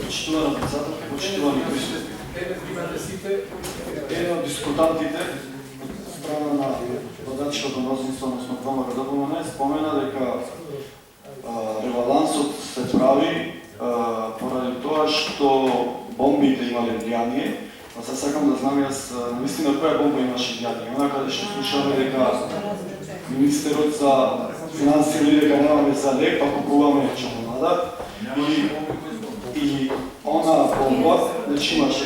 Почитувана председателка, почитувани присутни. Еден од дискутантите од страна на водачкото мнозинство, односно ВМРО спомена дека ребалансот се прави поради тоа што бомбите имале влијание. А сега сакам да знам јас наистина која бомба имаше влијание. Она каде што слушаме дека министерот за финансии вели дека немаме за лек, па купуваме чоколада. И она бомба, значи имаше...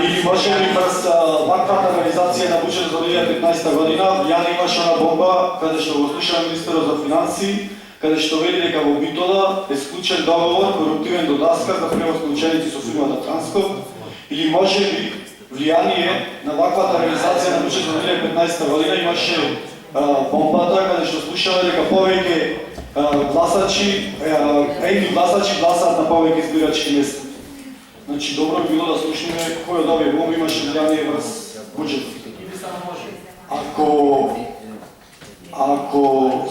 Или може ли през ваквата реализација на буџет за 2015 година, ја имаше она бомба, каде што го слуша министерот за финансии, каде што вели дека во Битола е склучен договор коруптивен до Даскар за превоз на ученици со фирмата Транскоп, или може ли влијание на ваквата реализација на буџет за 2015 година имаше бомбата, каде што слушаме дека повеќе гласачи, едни гласачи гласаат на повеќе избирачки места. Значи, добро би било да слушнеме кој од овие бомби имаше влијание врз буџетот. Ако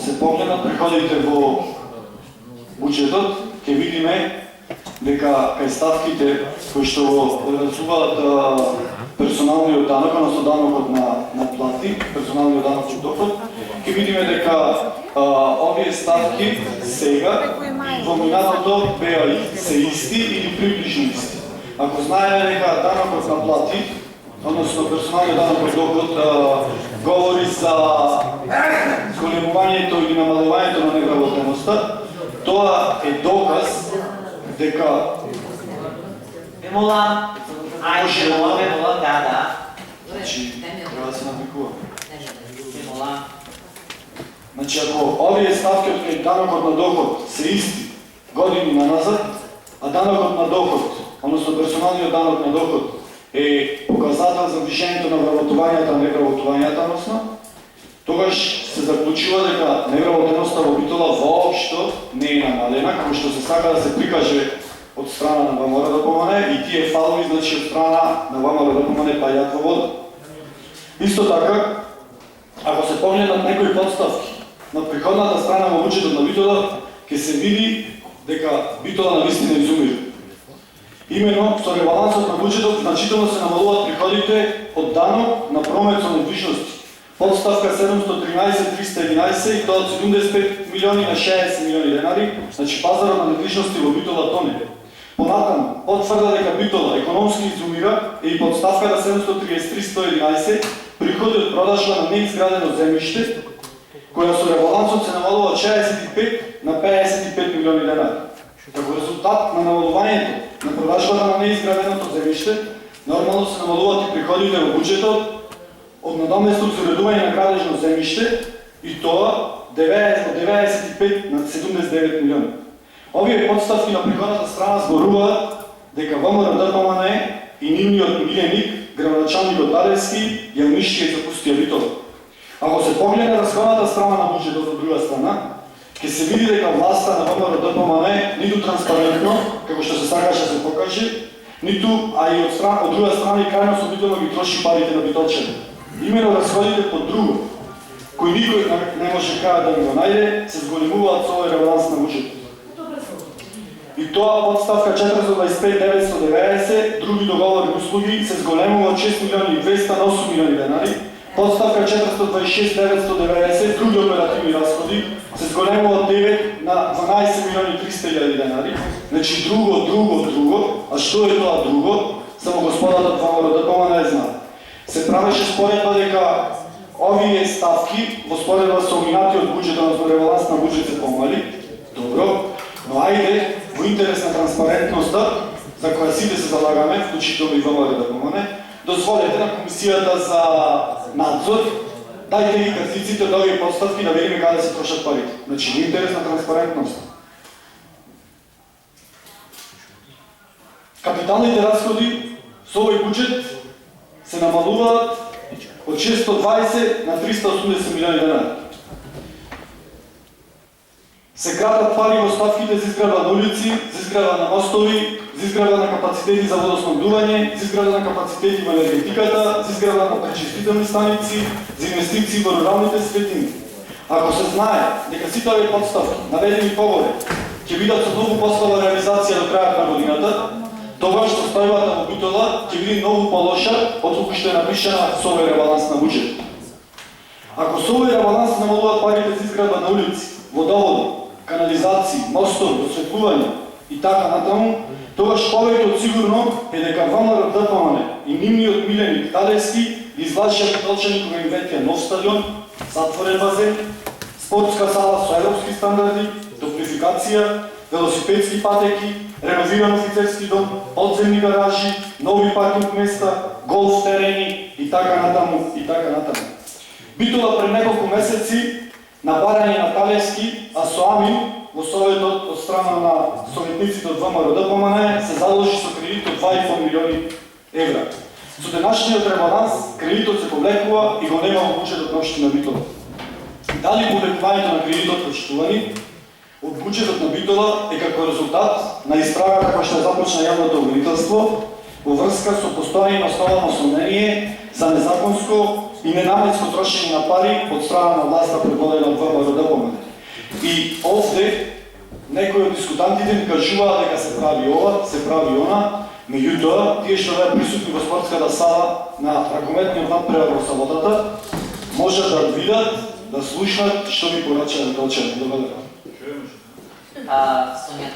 се погледнат приходите во буџетот, ќе видиме дека кај ставките кои што го одразуваат персоналниот данок, односно данокот на плати, персоналниот данок од доход, ќе видиме дека овие ставки сега во минатото беа се исти или приближни исти. Ако знаеме дека данокот на плати, односно персоналниот данок од доход говори за зголемувањето или намалувањето на невработеноста, тоа е доказ дека значи, треба да се навикува. Значи, ако овие ставки од данокот на доход се исти години наназад, а данокот на доход, односно персоналниот данок на доход е показател за движењето на вработувањата, невработувањата, односно, тогаш се заклучува дека невработеноста во Битола воопшто не е намалена, како што се сака да се прикаже од страна на ВМРО и тие фалови, значи од страна на ВМРО паѓаат во вода. Исто така, ако се погледнат некои подставки на приходната страна во буџетот на Битола, ќе се види дека Битола навистина изумира. Имено, со ребалансот на буџетот значително се намалуваат приходите од данок на промет со недвижности. Подставка 713-311 и тоа од 75 милиони на 60 милиони денари, значи пазарот на недвижности во Битола тоне. Понатаму, потврда дека Битола економски изумира е и подставката 733-111 приходи од продажба на неизградено земјиште, која со ребалансот се намалува од 65 на 55 милиони денари. Како резултат на намалувањето на продажбата на неизграденото земјиште, нормално се намалуваат и приходите во буџетот од надоместно за уредување на градежно земјиште и тоа од 95 на 79 милиони. Овие подставки на приходната страна зборуваат дека ВМРО и нивниот миленик, градоначалникот Даревски, ја уништија и запустија Битола. Ако се погледне расходната страна на буџетот од друга страна, ќе се види дека власта на ВМРО ниту транспарентно, како што се сакаше да се покаже, ниту, а и од друга страна и крајно собително ги троши парите на битолчани. Имено расходите под друго, кои никој не може крај да ги го најде, се зголемуваат со овој ребаланс на буџетот. И тоа подставка 425-990, други договорни услуги се зголемува од 6 милиони 200 на 8 милиони денари, подставка 426-990, други оперативни расходи се зголемува од 9 на 12 милиони 300 хиляди денари. Значи друго, а што е тоа друго? Само господата од ВМРО не знаат. Се правеше споредба дека овие ставки во споредба со минатиот буџет, односно ребаланс на буџет се помали. Добро, но ајде во интерес на транспарентноста, за која сите се залагаме, вклучително и ВМРО, дозволете на Комисијата за надзор, дајте ги картиците од овие подставки да видиме каде се трошат парите. Значи, во интерес на транспарентност. Капиталните расходи со овој буџет се намалуваат од 620 на 380 милиони денари. Се кратат пари во ставките за изградба на улици, за изградба на мостови, за изградба на капацитети за водоснабдување, за изградба на капацитети во енергетиката, за изградба на пречистителни станици, за инвестиции во руралните средини. Ако се знае дека сите овие подставки, наведени погоре, ќе бидат со многу послова реализација до крајот на годината, тогаш состојбата во Битола ќе биде многу полоша од колку што е напишана со овој ребаланс на буџет. Ако со овој ребаланс намалуваат парите за изградба на улици, водоводи, канализации, мостови, осветлување и така натаму, тогаш повеќе од сигурно е дека ВМРО ДПМН и нивниот миленик Талевски ги извлачија Битолчани кога им ветија нов стадион, затворен базен, спортска сала со европски стандарди, топлификација, велосипедски патеки, реновиран офицерски дом, подземни гаражи, нови паркинг места, голф терени и така натаму и така натаму. Битола пред неколку месеци на барање на Талевски, а со Амин во советот од страна на советниците од ВМРО ДПМН се заложи со кредит од 2,5 милиони евра. Со денашниот ребаланс кредитот се повлекува и го нема во буџетот на општина Битола. Дали повлекувањето на кредитот прочитувани од буџетот на Битола е како резултат на испрага како што е започна јавното обвинителство во врска со постојано и основано сомнение за незаконско и ненаменско трошење на пари од страна на власта предводена од ВМРО ДПМН. И овде некои од дискутантите ни кажуваат дека се прави ова, се прави она, меѓутоа тие што беа присутни во спортската сала на ракометниот надпревар во саботата можат да видат, да слушнат што ми порача Битолчани. Добар ден. Сонја